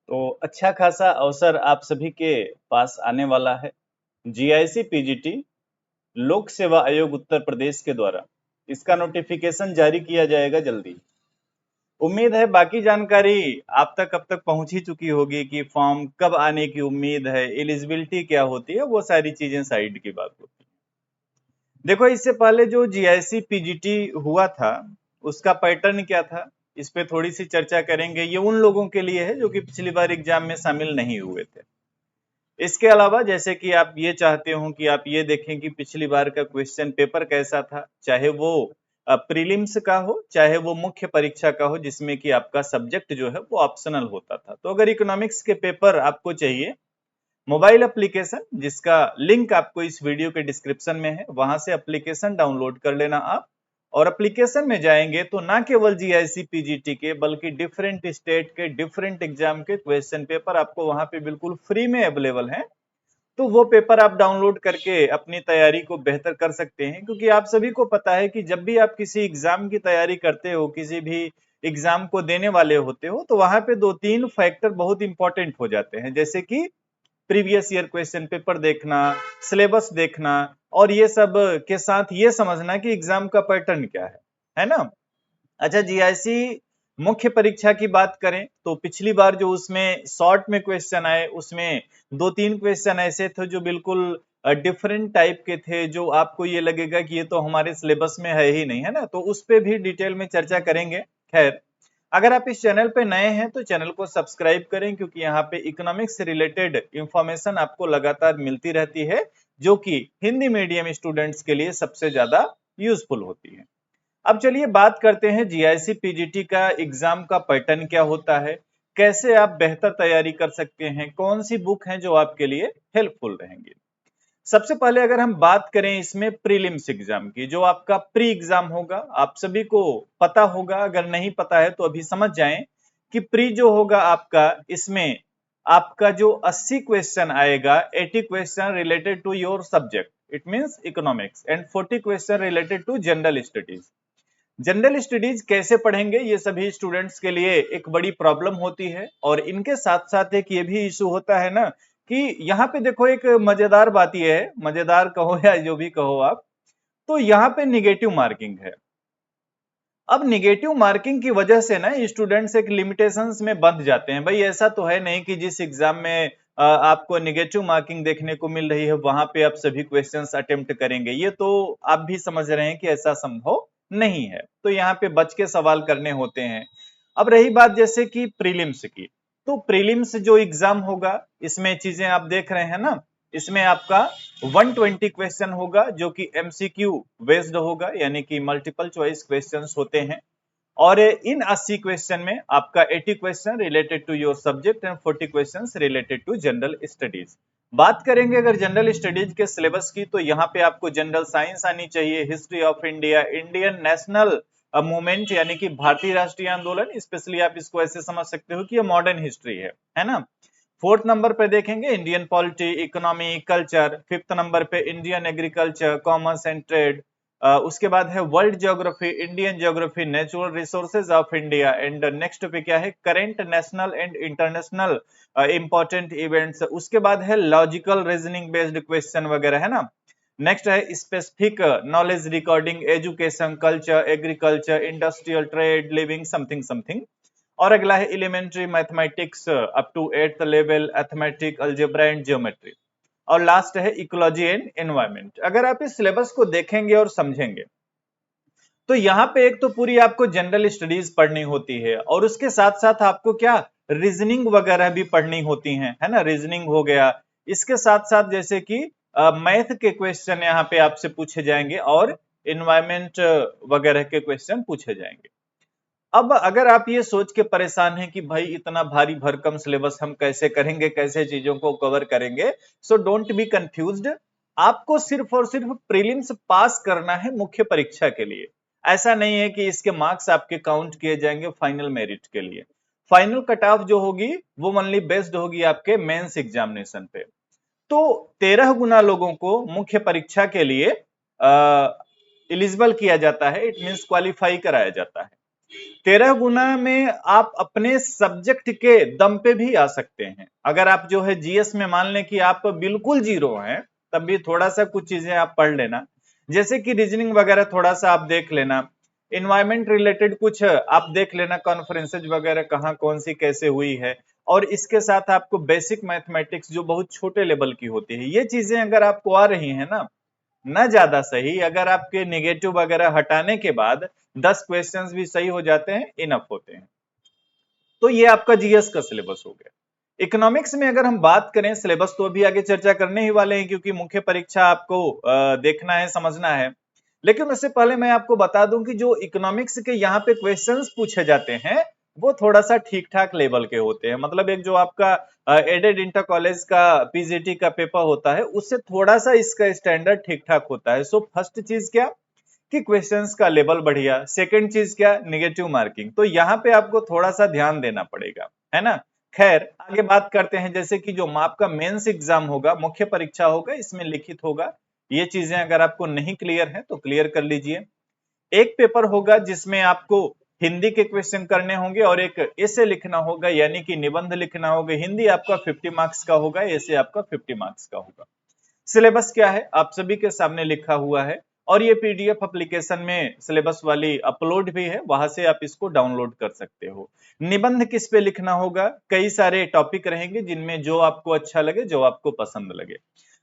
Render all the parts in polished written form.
तो अच्छा खासा अवसर आप सभी के पास आने वाला है। जीआईसी पीजीटी लोक सेवा आयोग उत्तर प्रदेश के द्वारा इसका नोटिफिकेशन जारी किया जाएगा जल्दी। उम्मीद है बाकी जानकारी आप तक अब तक पहुंच ही चुकी होगी कि फॉर्म कब आने की उम्मीद है, एलिजिबिलिटी क्या होती है, वो सारी चीजें साइड की बात होती है। देखो, इससे पहले जो जीआईसी पीजीटी हुआ था उसका पैटर्न क्या था, इस पे थोड़ी सी चर्चा करेंगे। ये उन लोगों के लिए है जो कि पिछली बार एग्जाम में शामिल नहीं हुए थे। इसके अलावा जैसे कि आप ये चाहते हो कि आप ये देखें कि पिछली बार का क्वेश्चन पेपर कैसा था, चाहे वो प्रीलिम्स का हो चाहे वो मुख्य परीक्षा का हो, जिसमें कि आपका सब्जेक्ट जो है वो ऑप्शनल होता था। तो अगर इकोनॉमिक्स के पेपर आपको चाहिए, मोबाइल एप्लीकेशन जिसका लिंक आपको इस वीडियो के डिस्क्रिप्शन में है, वहां से एप्लीकेशन डाउनलोड कर लेना आप। और एप्लीकेशन में जाएंगे तो ना केवल जीआईसी पीजीटी के बल्कि डिफरेंट स्टेट के डिफरेंट एग्जाम के क्वेश्चन पेपर आपको वहां पे बिल्कुल फ्री में अवेलेबल हैं। तो वो पेपर आप डाउनलोड करके अपनी तैयारी को बेहतर कर सकते हैं, क्योंकि आप सभी को पता है कि जब भी आप किसी एग्जाम की तैयारी करते हो, किसी भी एग्जाम को देने वाले होते हो, तो वहां पे दो तीन फैक्टर बहुत इंपॉर्टेंट हो जाते हैं, जैसे कि प्रीवियस ईयर क्वेश्चन पेपर देखना, सिलेबस देखना, और ये सब के साथ ये समझना कि एग्जाम का पैटर्न क्या है ना। अच्छा, जीआईसी मुख्य परीक्षा की बात करें तो पिछली बार जो उसमें शॉर्ट में क्वेश्चन आए, उसमें दो तीन क्वेश्चन ऐसे थे जो बिल्कुल डिफरेंट टाइप के थे, जो आपको ये लगेगा कि ये तो हमारे सिलेबस में है ही नहीं, है ना। तो उस पे भी डिटेल में चर्चा करेंगे। खैर, अगर आप इस चैनल पे नए हैं तो चैनल को सब्सक्राइब करें, क्योंकि यहाँ पे इकोनॉमिक्स से रिलेटेड इंफॉर्मेशन आपको लगातार मिलती रहती है, जो कि हिंदी मीडियम स्टूडेंट्स के लिए सबसे ज्यादा यूजफुल होती है। अब चलिए बात करते हैं जीआईसी पीजीटी का एग्जाम का पैटर्न क्या होता है, कैसे आप बेहतर तैयारी कर सकते हैं, कौन सी बुक है जो आपके लिए हेल्पफुल रहेंगी। सबसे पहले अगर हम बात करें इसमें प्रीलिम्स एग्जाम की, जो आपका प्री एग्जाम होगा, आप सभी को पता होगा, अगर नहीं पता है तो अभी समझ जाएं कि प्री जो होगा आपका, इसमें आपका जो 80 क्वेश्चन आएगा, 80 question related to your subject, it means economics, and 40 question related to general studies. General studies कैसे पढ़ेंगे, ये सभी स्टूडेंट्स के लिए एक बड़ी प्रॉब्लम होती है। और इनके साथ साथ एक ये भी इशू होता है ना, कि यहाँ पे देखो एक मजेदार बात ये है, मजेदार कहो या जो भी कहो आप, तो यहाँ पे निगेटिव मार्किंग है। अब निगेटिव मार्किंग की वजह से ना स्टूडेंट्स एक लिमिटेशंस में बंध जाते हैं। भाई ऐसा तो है नहीं कि जिस एग्जाम में आपको निगेटिव मार्किंग देखने को मिल रही है वहां पे आप सभी क्वेश्चंस अटेम्प्ट करेंगे, ये तो आप भी समझ रहे हैं कि ऐसा संभव नहीं है। तो यहाँ पे बच के सवाल करने होते हैं। अब रही बात जैसे कि प्रीलिम्स की, तो प्रीलिम्स जो एग्जाम होगा, इसमें चीजें आप देख रहे हैं ना, इसमें आपका 120 क्वेश्चन होगा जो कि एमसीक्यू बेस्ड होगा, यानी कि मल्टीपल चॉइस क्वेश्चंस होते हैं। और इन 80 क्वेश्चन में आपका 80 question related to your subject and 40 questions related to general studies. बात करेंगे अगर जनरल स्टडीज के सिलेबस की, तो यहाँ पे आपको जनरल साइंस आनी चाहिए, history of India, Indian national movement यानी कि भारतीय राष्ट्रीय आंदोलन, स्पेशली आप इसको ऐसे समझ सकते हो कि ये मॉडर्न हिस्ट्री है ना। फोर्थ नंबर पे देखेंगे Indian polity, economy, culture. Fifth number पे Indian agriculture, commerce and trade. उसके बाद है world geography, Indian geography, natural resources of India, and next पे क्या है, current national and international important events. उसके बाद है लॉजिकल रीजनिंग बेस्ड क्वेश्चन वगैरह, है ना। नेक्स्ट है specific knowledge recording, education, culture, agriculture, industrial, trade, living, something something. और अगला है elementary mathematics up to 8th level, arithmetic, algebra and geometry. और लास्ट है इकोलॉजी एंड एनवायरमेंट। अगर आप इस सिलेबस को देखेंगे और समझेंगे, तो यहाँ पे एक तो पूरी आपको जनरल स्टडीज पढ़नी होती है, और उसके साथ साथ आपको क्या, रीजनिंग वगैरह भी पढ़नी होती है ना। रीजनिंग हो गया, इसके साथ साथ जैसे कि मैथ के क्वेश्चन यहाँ पे आपसे पूछे जाएंगे, और इन्वायरमेंट वगैरह के क्वेश्चन पूछे जाएंगे। अब अगर आप ये सोच के परेशान हैं कि भाई इतना भारी भरकम सिलेबस हम कैसे करेंगे, कैसे चीजों को कवर करेंगे, सो डोंट बी कंफ्यूज्ड। आपको सिर्फ और सिर्फ प्रीलिम्स पास करना है मुख्य परीक्षा के लिए। ऐसा नहीं है कि इसके मार्क्स आपके काउंट किए जाएंगे फाइनल मेरिट के लिए। फाइनल कट ऑफ जो होगी वो ओनली बेस्ड होगी आपके मेंस एग्जामिनेशन पे। तो 13 गुना लोगों को मुख्य परीक्षा के लिए एलिजिबल किया जाता है, इट मींस क्वालिफाई कराया जाता है। 13 गुना में आप अपने सब्जेक्ट के दम पे भी आ सकते हैं। अगर आप जो है जीएस में मान लें कि आप बिल्कुल जीरो हैं, तब भी थोड़ा सा कुछ चीजें आप पढ़ लेना, जैसे कि रीजनिंग वगैरह थोड़ा सा आप देख लेना, इन्वायरमेंट रिलेटेड कुछ आप देख लेना, कॉन्फ्रेंसेज वगैरह कहाँ कौन सी कैसे हुई है, और इसके साथ आपको बेसिक मैथमेटिक्स जो बहुत छोटे लेवल की होती है, ये चीजें अगर आपको आ रही है ना ज्यादा सही, अगर आपके नेगेटिव वगैरह हटाने के बाद 10 क्वेश्चंस भी सही हो जाते हैं, इनफ होते हैं। तो ये आपका जीएस का सिलेबस हो गया। इकोनॉमिक्स में अगर हम बात करें सिलेबस, तो अभी आगे चर्चा करने ही वाले हैं, क्योंकि मुख्य परीक्षा आपको देखना है, समझना है। लेकिन उससे पहले मैं आपको बता दूं कि जो इकोनॉमिक्स के यहाँ पे क्वेश्चंस पूछे जाते हैं, वो थोड़ा सा ठीक ठाक लेवल के होते हैं। मतलब एक जो आपका एडेड इंटर कॉलेज का पीजीटी का पेपर होता है, उससे थोड़ा सा इसका स्टैंडर्ड ठीक ठाक होता है। सो फर्स्ट चीज क्या कि क्वेश्चंस का लेवल बढ़िया, सेकंड चीज क्या, नेगेटिव मार्किंग। तो यहाँ पे आपको थोड़ा सा ध्यान देना पड़ेगा, है ना। खैर आगे बात करते हैं, जैसे कि जो आपका मेंस एग्जाम होगा, मुख्य परीक्षा होगा, इसमें लिखित होगा। ये चीजें अगर आपको नहीं क्लियर है तो क्लियर कर लीजिए। एक पेपर होगा जिसमें आपको हिंदी के क्वेश्चन करने होंगे और एक ऐसे लिखना होगा, यानी कि निबंध लिखना होगा। हिंदी आपका 50 मार्क्स का होगा, ऐसे आपका 50 मार्क्स का होगा। सिलेबस क्या है आप सभी के सामने लिखा हुआ है, और ये पीडीएफ एप्लीकेशन में सिलेबस वाली अपलोड भी है, वहां से आप इसको डाउनलोड कर सकते हो। निबंध किस पे लिखना होगा, कई सारे टॉपिक रहेंगे जिनमें जो आपको अच्छा लगे, जो आपको पसंद लगे।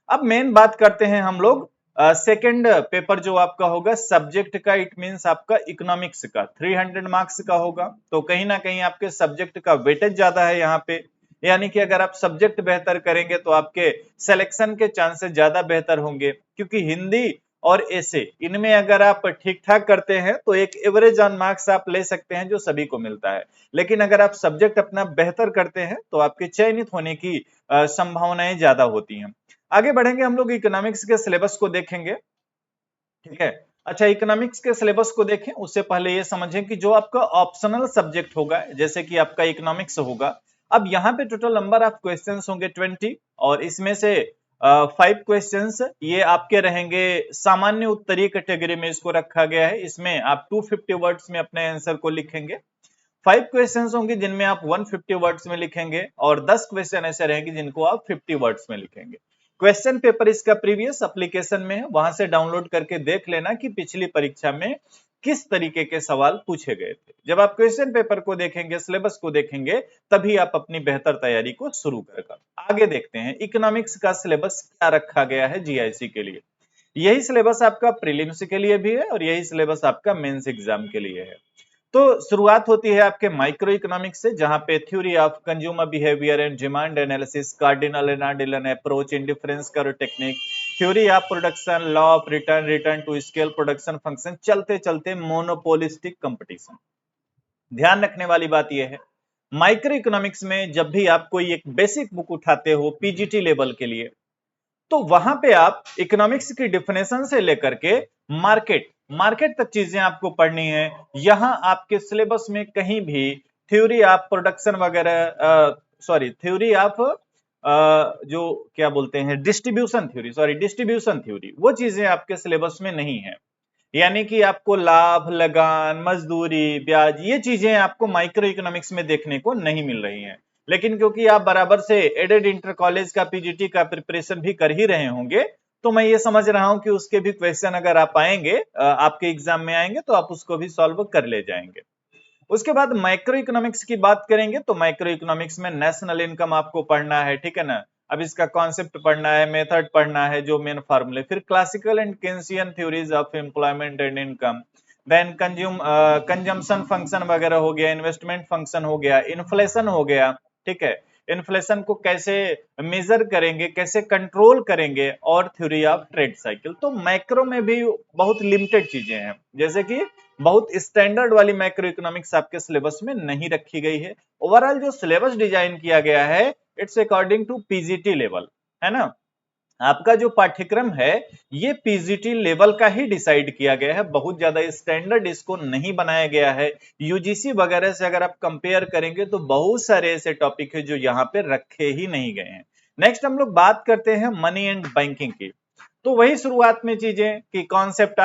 अब मेन बात करते हैं हम लोग, सेकंड पेपर जो आपका होगा सब्जेक्ट का, इट मींस आपका इकोनॉमिक्स का 300 मार्क्स का होगा। तो कहीं ना कहीं आपके सब्जेक्ट का वेटेज ज्यादा है यहाँ पे, यानी कि अगर आप सब्जेक्ट बेहतर करेंगे तो आपके सिलेक्शन के चांसेस ज्यादा बेहतर होंगे, क्योंकि हिंदी और ऐसे इनमें अगर आप ठीक ठाक करते हैं तो एक एवरेज ऑन मार्क्स आप ले सकते हैं, जो सभी को मिलता है। लेकिन अगर आप सब्जेक्ट अपना बेहतर करते हैं तो आपके चयनित होने की संभावनाएं ज्यादा होती हैं। आगे बढ़ेंगे, हम लोग इकोनॉमिक्स के सिलेबस को देखेंगे, ठीक है। अच्छा, इकोनॉमिक्स के सिलेबस को देखें उससे पहले ये समझें कि जो आपका ऑप्शनल सब्जेक्ट होगा, जैसे कि आपका इकोनॉमिक्स होगा, अब यहाँ पे टोटल नंबर ऑफ क्वेश्चंस होंगे 20, और इसमें से 5 क्वेश्चंस ये आपके रहेंगे सामान्य उत्तरीय कैटेगरी में, इसको रखा गया है। इसमें आप 250 वर्ड्स में अपने आंसर को लिखेंगे। 5 क्वेश्चंस होंगे जिनमें आप 150 वर्ड्स में लिखेंगे, और 10 क्वेश्चन ऐसे रहेंगे जिनको आप 50 वर्ड्स में लिखेंगे। क्वेश्चन पेपर इसका प्रीवियस एप्लीकेशन में है, वहां से डाउनलोड करके देख लेना कि पिछली परीक्षा में किस तरीके के सवाल पूछे गए थे। जब आप क्वेश्चन पेपर को देखेंगे, सिलेबस को देखेंगे, तभी आप अपनी बेहतर तैयारी को शुरू करेगा। आगे देखते हैं इकोनॉमिक्स का सिलेबस क्या रखा गया है जीआईसी के लिए। यही सिलेबस आपका प्रीलिम्स के लिए भी है, और यही सिलेबस आपका मेंस एग्जाम के लिए है। तो शुरुआत होती है आपके माइक्रो इकोनॉमिक्स से, जहां पे theory of consumer behaviour and demand analysis, cardinal and ordinal approach, indifference curve technique, theory of production, law of return, return to scale production function, चलते चलते मोनोपोलिस्टिक कंपटीशन। ध्यान रखने वाली बात यह है, माइक्रो इकोनॉमिक्स में जब भी आप कोई एक बेसिक बुक उठाते हो पीजीटी लेवल के लिए, तो वहां पे आप इकोनॉमिक्स की डिफिनेशन से लेकर के मार्केट मार्केट तक चीजें आपको पढ़नी है। यहां आपके सिलेबस में कहीं भी थ्योरी ऑफ प्रोडक्शन वगैरह, सॉरी थ्योरी ऑफ जो क्या बोलते हैं distribution theory, sorry distribution theory, वो चीजें आपके सिलेबस में नहीं है। यानी कि आपको लाभ, लगान, मजदूरी, ब्याज, ये चीजें आपको माइक्रो इकोनॉमिक्स में देखने को नहीं मिल रही हैं। लेकिन क्योंकि आप बराबर से एडेड इंटर कॉलेज का पीजीटी का प्रिपरेशन भी कर ही रहे होंगे, तो मैं ये समझ रहा हूं कि उसके भी क्वेश्चन अगर आप आएंगे, आपके एग्जाम में आएंगे, तो आप उसको भी सॉल्व कर ले जाएंगे। उसके बाद माइक्रो इकोनॉमिक्स की बात करेंगे, तो माइक्रो इकोनॉमिक्स में नेशनल इनकम आपको पढ़ना है, ठीक है ना। अब इसका कॉन्सेप्ट पढ़ना है, मेथड पढ़ना है, जो मेन फार्मूले, फिर classical and Keynesian theories of employment and income, then consumption function वगैरह हो गया, इन्वेस्टमेंट फंक्शन हो गया, इन्फ्लेशन हो गया, ठीक है। इन्फ्लेशन को कैसे मेजर करेंगे, कैसे कंट्रोल करेंगे, और थ्योरी ऑफ ट्रेड साइकिल। तो मैक्रो में भी बहुत लिमिटेड चीजें हैं, जैसे कि बहुत स्टैंडर्ड वाली मैक्रो इकोनॉमिक्स आपके सिलेबस में नहीं रखी गई है। ओवरऑल जो सिलेबस डिजाइन किया गया है, it's according to PGT level, है ना। आपका जो पाठ्यक्रम है ये पीजीटी लेवल का ही डिसाइड किया गया है, बहुत ज्यादा स्टैंडर्ड इसको नहीं बनाया गया है। यूजीसी वगैरह से अगर आप कंपेयर करेंगे तो बहुत सारे ऐसे टॉपिक है जो यहाँ पे रखे ही नहीं गए हैं। नेक्स्ट हम लोग बात करते हैं मनी एंड बैंकिंग की। तो वही शुरुआत में चीजें कि concept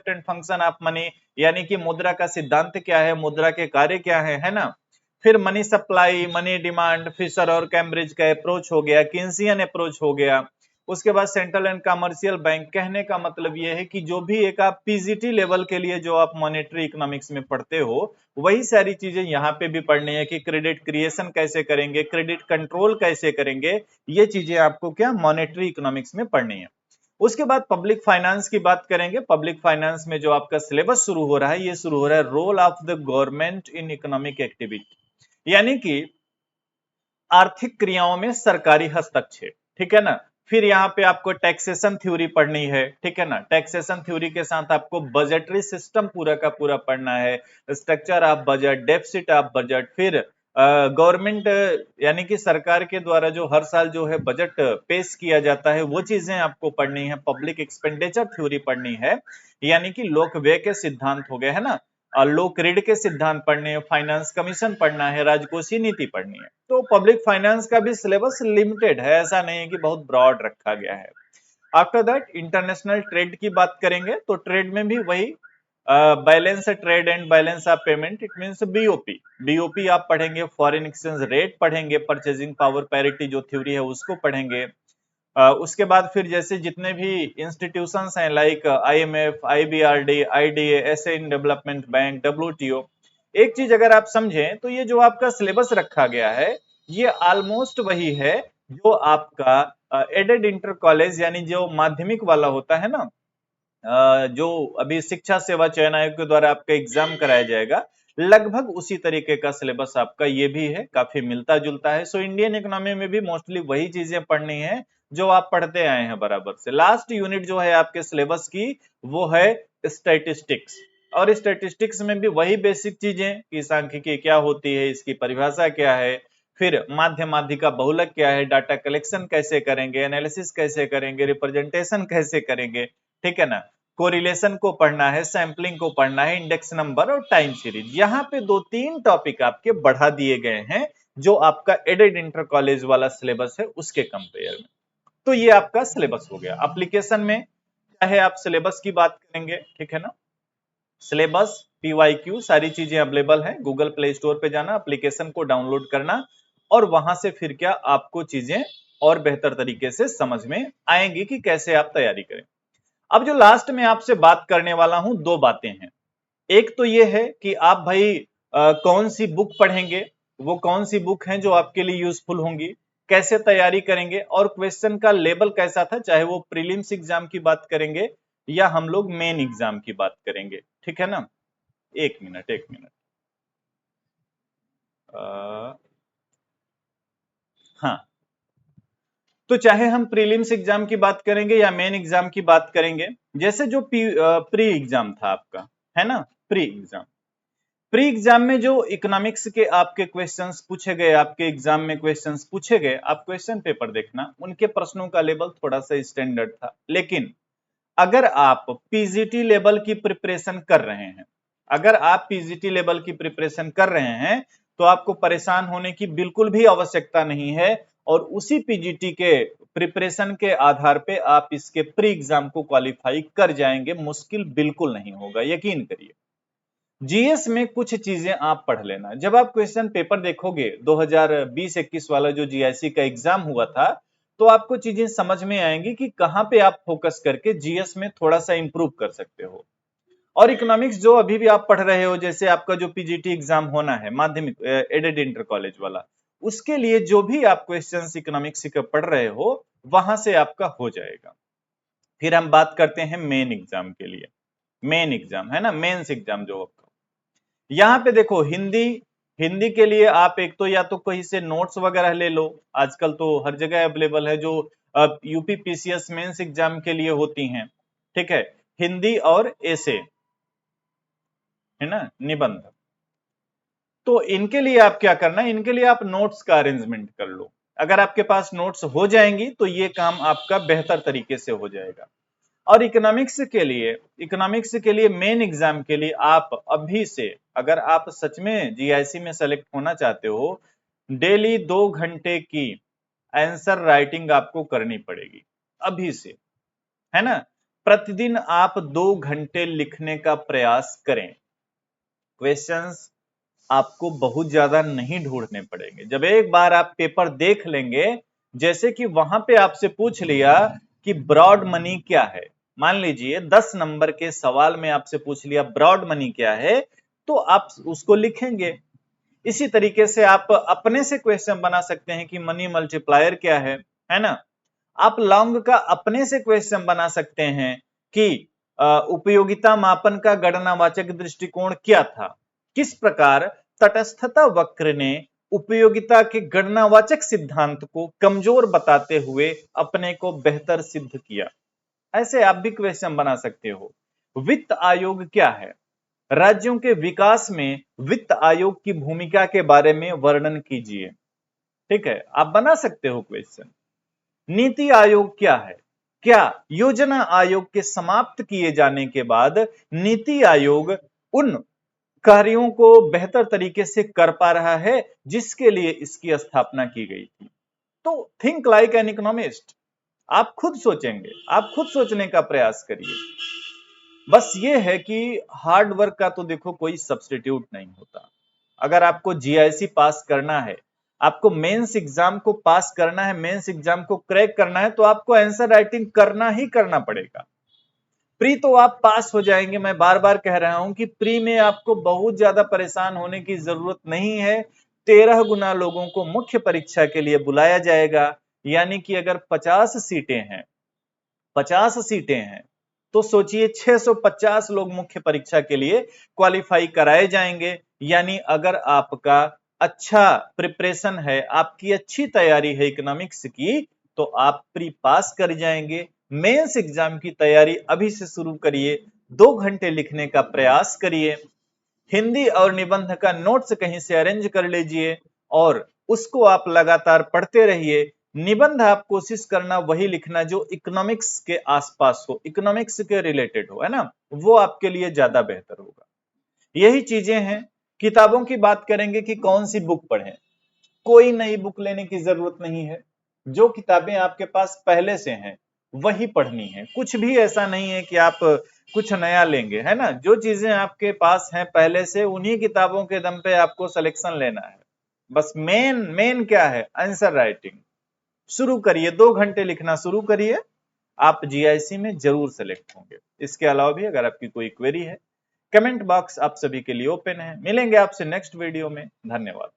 and function of money, यानी कि मुद्रा का सिद्धांत क्या है, मुद्रा के कार्य क्या है ना। फिर money supply, money demand, Fisher और कैम्ब्रिज का अप्रोच हो गया, किन्सियन अप्रोच हो गया। उसके बाद सेंट्रल एंड कमर्शियल बैंक, कहने का मतलब यह है कि जो भी एक आप पीजीटी लेवल के लिए जो आप मॉनेटरी इकोनॉमिक्स में पढ़ते हो, वही सारी चीजें यहाँ पे भी पढ़नी है कि क्रेडिट क्रिएशन कैसे करेंगे, क्रेडिट कंट्रोल कैसे करेंगे, ये चीजें आपको क्या मॉनेटरी इकोनॉमिक्स में पढ़नी है। उसके बाद पब्लिक फाइनेंस की बात करेंगे। पब्लिक फाइनेंस में जो आपका सिलेबस शुरू हो रहा है, ये शुरू हो रहा है role of the government in economic activity, यानी कि आर्थिक क्रियाओं में सरकारी हस्तक्षेप, ठीक है ना। फिर यहाँ पे आपको टैक्सेशन थ्योरी पढ़नी है, ठीक है ना। टैक्सेशन थ्योरी के साथ आपको बजटरी सिस्टम पूरा का पूरा पढ़ना है, structure of budget, deficit of budget, फिर गवर्नमेंट यानी कि सरकार के द्वारा जो हर साल जो है बजट पेश किया जाता है, वो चीजें आपको पढ़नी है। पब्लिक एक्सपेंडिचर थ्योरी पढ़नी है, यानी कि लोक व्यय के सिद्धांत हो गए है ना, लोक ऋण के सिद्धांत पढ़ने हैं, फाइनेंस कमीशन पढ़ना है, राजकोषीय नीति पढ़नी है। तो पब्लिक फाइनेंस का भी सिलेबस लिमिटेड है, ऐसा नहीं है कि बहुत ब्रॉड रखा गया है। आफ्टर दैट इंटरनेशनल ट्रेड की बात करेंगे, तो ट्रेड में भी वही balance trade and balance of payment, it means BOP. BOP आप पढ़ेंगे, फॉरेन एक्सचेंज रेट पढ़ेंगे, परचेजिंग पावर पैरिटी जो थ्योरी है उसको पढ़ेंगे। उसके बाद फिर जैसे जितने भी इंस्टीट्यूशंस हैं like IMF, IBRD, IDA, Asian development bank, WTO, एक चीज अगर आप समझें तो ये जो आपका सिलेबस रखा गया है, ये ऑलमोस्ट वही है जो आपका एडेड इंटर कॉलेज यानी जो माध्यमिक वाला होता है ना, जो अभी शिक्षा सेवा चयन आयोग के द्वारा आपका एग्जाम कराया जाएगा, लगभग उसी तरीके का सिलेबस आपका ये भी है, काफी मिलता जुलता है। सो इंडियन इकोनॉमी में भी मोस्टली वही चीजें पढ़नी है जो आप पढ़ते आए हैं बराबर से। लास्ट यूनिट जो है आपके सिलेबस की, वो है स्टैटिस्टिक्स, और स्टैटिस्टिक्स में भी वही बेसिक चीजें कि सांख्यिकी क्या होती है, इसकी परिभाषा क्या है, फिर माध्य माध्यिका बहुलक क्या है, डाटा कलेक्शन कैसे करेंगे, एनालिसिस कैसे करेंगे, रिप्रेजेंटेशन कैसे करेंगे, ठीक है ना। कोरिलेशन को पढ़ना है, सैंपलिंग को पढ़ना है, इंडेक्स नंबर और टाइम सीरीज। यहाँ पे 2-3 टॉपिक आपके बढ़ा दिए गए हैं जो आपका एडेड इंटर कॉलेज वाला सिलेबस है उसके कंपेयर में। तो ये आपका सिलेबस हो गया। एप्लीकेशन में चाहे आप सिलेबस की बात करेंगे, ठीक है ना, सिलेबस, पीवाईक्यू, सारी चीजें अवेलेबल है। गूगल प्ले स्टोर पे जाना, एप्लीकेशन को डाउनलोड करना, और वहां से फिर क्या आपको चीजें और बेहतर तरीके से समझ में आएंगी कि कैसे आप तैयारी करें। अब जो लास्ट में आपसे बात करने वाला हूं, 2 बातें हैं। एक तो ये है कि आप भाई कौन सी बुक पढ़ेंगे, वो कौन सी बुक हैं जो आपके लिए यूजफुल होंगी, कैसे तैयारी करेंगे, और क्वेश्चन का लेवल कैसा था, चाहे वो प्रीलिम्स एग्जाम की बात करेंगे या हम लोग मेन एग्जाम की बात करेंगे, ठीक है ना। एक मिनट, एक मिनट। हाँ, तो चाहे हम प्रीलिम्स एग्जाम की बात करेंगे या मेन एग्जाम की बात करेंगे, जैसे जो प्री एग्जाम था आपका, है ना, प्री एग्जाम, प्री एग्जाम में जो इकोनॉमिक्स के आपके क्वेश्चंस पूछे गए, आपके एग्जाम में क्वेश्चंस पूछे गए, आप क्वेश्चन पेपर देखना, उनके प्रश्नों का लेवल थोड़ा सा स्टैंडर्ड था। लेकिन अगर आप पीजीटी लेवल की प्रिपरेशन कर रहे हैं, अगर आप पीजीटी लेवल की प्रिपरेशन कर रहे हैं, तो आपको परेशान होने की बिल्कुल भी आवश्यकता नहीं है, और उसी पीजीटी के प्रिपरेशन के आधार पे आप इसके प्री एग्जाम को क्वालिफाई कर जाएंगे, मुश्किल बिल्कुल नहीं होगा, यकीन करिए। जीएस में कुछ चीजें आप पढ़ लेना। जब आप क्वेश्चन पेपर देखोगे 2020-21 वाला जो जीआईसी का एग्जाम हुआ था, तो आपको चीजें समझ में आएंगी कि कहां पे आप फोकस करके जीएस में थोड़ा सा इंप्रूव कर सकते हो। और इकोनॉमिक्स जो अभी भी आप पढ़ रहे हो, जैसे आपका जो पीजीटी एग्जाम होना है माध्यमिक एडेड इंटर कॉलेज वाला, उसके लिए जो भी आप क्वेश्चंस इकोनॉमिक्स के पढ़ रहे हो, वहां से आपका हो जाएगा। फिर हम बात करते हैं मेन एग्जाम के लिए। मेन एग्जाम है ना, मेंस एग्जाम जो आपका, यहाँ पे देखो हिंदी, हिंदी के लिए आप एक तो या तो कहीं से नोट्स वगैरह ले लो, आजकल तो हर जगह अवेलेबल है, जो यूपी पीसीएस मेंस एग्जाम के लिए होती हैं, ठीक है, हिंदी और एसे, है ना, निबंध। तो इनके लिए आप क्या करना है, इनके लिए आप नोट्स का अरेंजमेंट कर लो। अगर आपके पास नोट्स हो जाएंगी तो ये काम आपका बेहतर तरीके से हो जाएगा। और इकोनॉमिक्स के लिए मेन एग्जाम के लिए आप अभी से, अगर आप सच में जीआईसी में सेलेक्ट होना चाहते हो, डेली 2 घंटे की आंसर राइटिंग आपको करनी पड़ेगी। अभी से, है ना। प्रतिदिन आप 2 घंटे लिखने का प्रयास करें। क्वेश्चंस आपको बहुत ज्यादा नहीं ढूंढने पड़ेंगे। जब एक बार आप पेपर देख लेंगे, जैसे कि वहां पे आपसे पूछ लिया कि ब्रॉड मनी क्या है, मान लीजिए 10 नंबर के सवाल में आपसे पूछ लिया ब्रॉड मनी क्या है, तो आप उसको लिखेंगे। इसी तरीके से आप अपने से क्वेश्चन बना सकते हैं कि मनी मल्टीप्लायर क्या है ना। आप लॉन्ग का अपने से क्वेश्चन बना सकते हैं कि उपयोगिता मापन का गणनावाचक दृष्टिकोण क्या था, किस प्रकार तटस्थता वक्र ने उपयोगिता के गणनावाचक सिद्धांत को कमजोर बताते हुए अपने को बेहतर सिद्ध किया। ऐसे आप भी क्वेश्चन बना सकते हो। वित्त आयोग क्या है, राज्यों के विकास में वित्त आयोग की भूमिका के बारे में वर्णन कीजिए। ठीक है, आप बना सकते हो क्वेश्चन। नीति आयोग क्या है, क्या योजना आयोग के समाप्त किए जाने के बाद नीति आयोग उन कार्यों को बेहतर तरीके से कर पा रहा है जिसके लिए इसकी स्थापना की गई थी। तो थिंक लाइक एन इकोनॉमिस्ट, आप खुद सोचेंगे, आप खुद सोचने का प्रयास करिए। बस ये है कि हार्ड वर्क का तो देखो कोई सब्स्टिट्यूट नहीं होता। अगर आपको जीआईसी पास करना है, आपको मेंस एग्जाम को पास करना है, मेंस एग्जाम को क्रैक करना है, तो आपको आंसर राइटिंग करना ही करना पड़ेगा। प्री तो आप पास हो जाएंगे। मैं बार बार कह रहा हूं कि प्री में आपको बहुत ज्यादा परेशान होने की जरूरत नहीं है। 13 गुना लोगों को मुख्य परीक्षा के लिए बुलाया जाएगा, यानी कि अगर 50 सीटें हैं तो सोचिए 650 लोग मुख्य परीक्षा के लिए क्वालिफाई कराए जाएंगे। यानी अगर आपका अच्छा प्रिपरेशन है, आपकी अच्छी तैयारी है इकोनॉमिक्स की, तो आप प्री पास कर जाएंगे। मेंस एग्जाम की तैयारी अभी से शुरू करिए, 2 घंटे लिखने का प्रयास करिए। हिंदी और निबंध का नोट्स कहीं से अरेंज कर लीजिए और उसको आप लगातार पढ़ते रहिए। निबंध आप कोशिश करना वही लिखना जो इकोनॉमिक्स के आसपास हो, इकोनॉमिक्स के रिलेटेड हो, है ना, वो आपके लिए ज्यादा बेहतर होगा। यही चीजें हैं। किताबों की बात करेंगे कि कौन सी बुक पढ़ें, कोई नई बुक लेने की जरूरत नहीं है। जो किताबें आपके पास पहले से हैं वही पढ़नी है। कुछ भी ऐसा नहीं है कि आप कुछ नया लेंगे, है ना। जो चीजें आपके पास हैं पहले से, उन्हीं किताबों के दम पे आपको सिलेक्शन लेना है। बस मेन मेन क्या है, आंसर राइटिंग शुरू करिए, 2 घंटे लिखना शुरू करिए, आप जीआईसी में जरूर सेलेक्ट होंगे। इसके अलावा भी अगर आपकी कोई क्वेरी है, कमेंट बॉक्स आप सभी के लिए ओपन है। मिलेंगे आपसे नेक्स्ट वीडियो में। धन्यवाद।